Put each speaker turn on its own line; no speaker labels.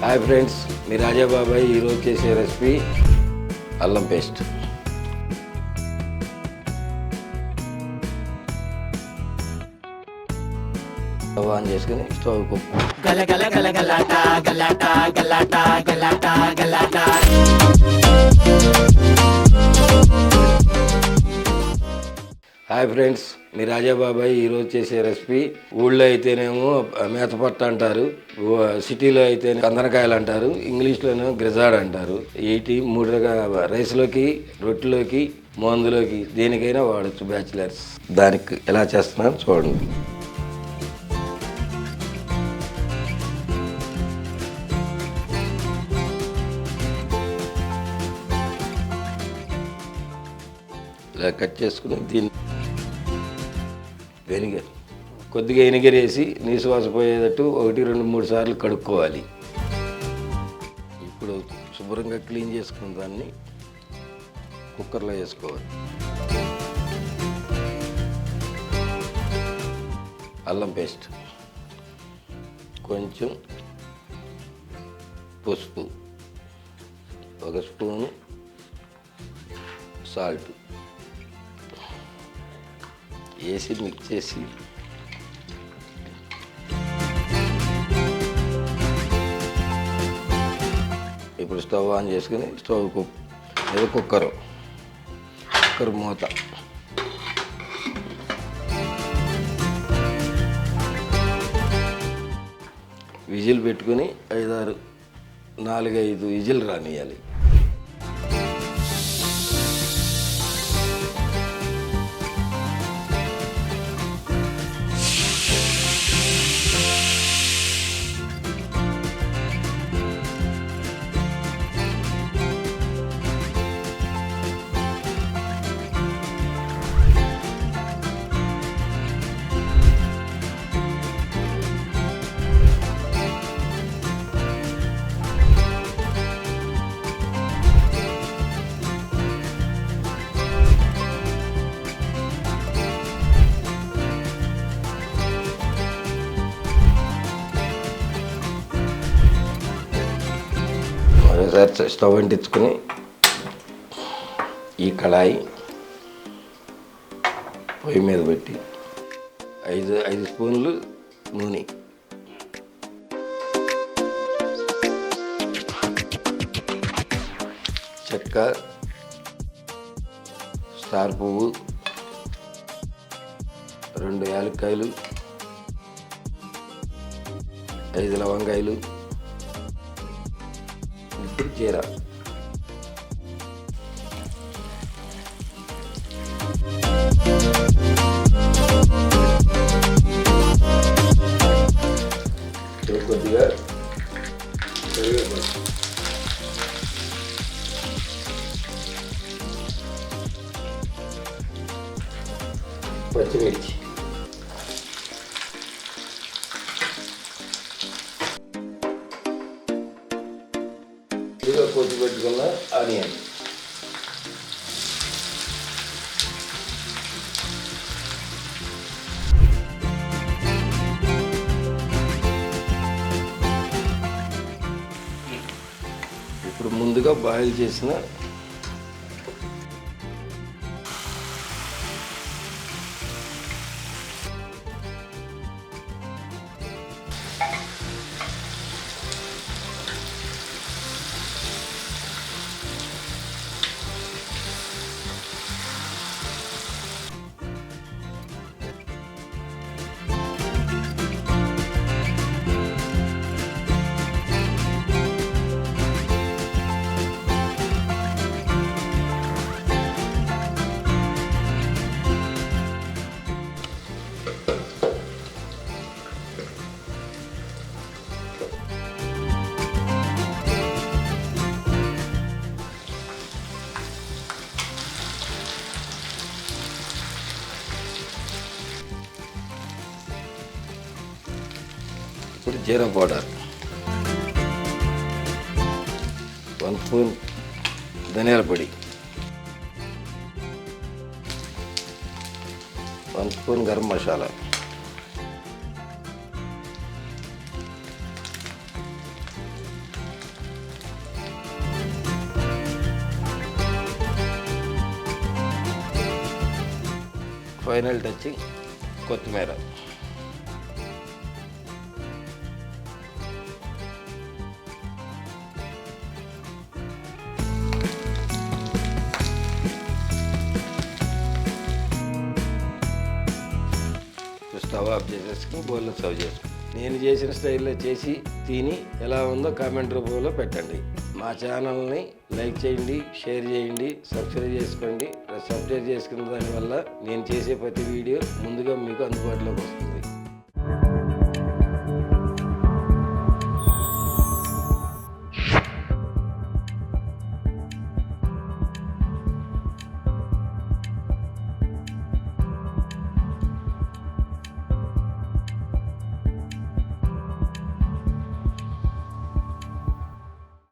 Hi friends, మీ రాజాబాబాయ్ ఈరోజు చేసే recipe అల్లం పేస్ట్. స్టవ్ ఆన్ చేసుకుని స్టవ్ హాయ్ ఫ్రెండ్స్, మీ రాజాబాబాయ్ ఈరోజు చేసే రెసిపీ ఊళ్ళో అయితేనేమో మేతపట్ట అంటారు, సిటీలో అయితే కందనకాయలు అంటారు, ఇంగ్లీష్లోనేమో గ్రిజాడ్ అంటారు. వీటి మూడు రకాల రైస్లోకి, రొట్టెలోకి, మందులోకి దేనికైనా వాడచ్చు బ్యాచిలర్స్. దానికి ఎలా చేస్తున్నారో చూడండి. ఇలా కట్ చేసుకుని దీన్ని వెనిగర్ కొద్దిగా వెనిగర్ వేసి నీసు వాసన పోయేటట్టు 1, 2, 3 సార్లు కడుక్కోవాలి. ఇప్పుడు శుభ్రంగా క్లీన్ చేసుకున్న దాన్ని కుక్కర్లో వేసుకోవాలి. అల్లం పేస్ట్, కొంచెం పసుపు, 1 స్పూను సాల్ట్ వేసి మిక్స్ చేసి ఇప్పుడు స్టవ్ ఆన్ చేసుకుని స్టవ్ ఏదో కుక్కర్ మూత విజిల్ పెట్టుకుని 4-5 విజిల్ రానియాలి. ఒకసారి స్టవ్ అంటించుకొని ఈ కళాయి పొయ్యి మీద పెట్టి 5 స్పూన్లు నూనె, చెక్క, స్టార్ పువ్వు, 2 యాలక్కాయలు, 5 లవంగాయలు, జీరా, కొద్దిగా పచ్చిమిర్చి, కొద్ది పెట్టుకున్న ఆనియన్, ఇప్పుడు ముందుగా బాయిల్ చేసిన ఇప్పుడు జీరా పౌడర్, 1 స్పూన్ ధనియాల పొడి, 1 spoon garam masala, final touch కొత్తిమీర. స్టవ్ ఆఫ్ చేసేసుకుని బౌల్లో సర్వ్ చేసుకుని నేను చేసిన స్టైల్లో చేసి తిని ఎలా ఉందో కామెంట్ రూపంలో పెట్టండి. మా ఛానల్ని లైక్ చేయండి, షేర్ చేయండి, సబ్స్క్రైబ్ చేసుకోండి. సబ్స్క్రైబ్ చేసుకున్న దానివల్ల నేను చేసే ప్రతి వీడియో ముందుగా మీకు అందుబాటులోకి వస్తుంది.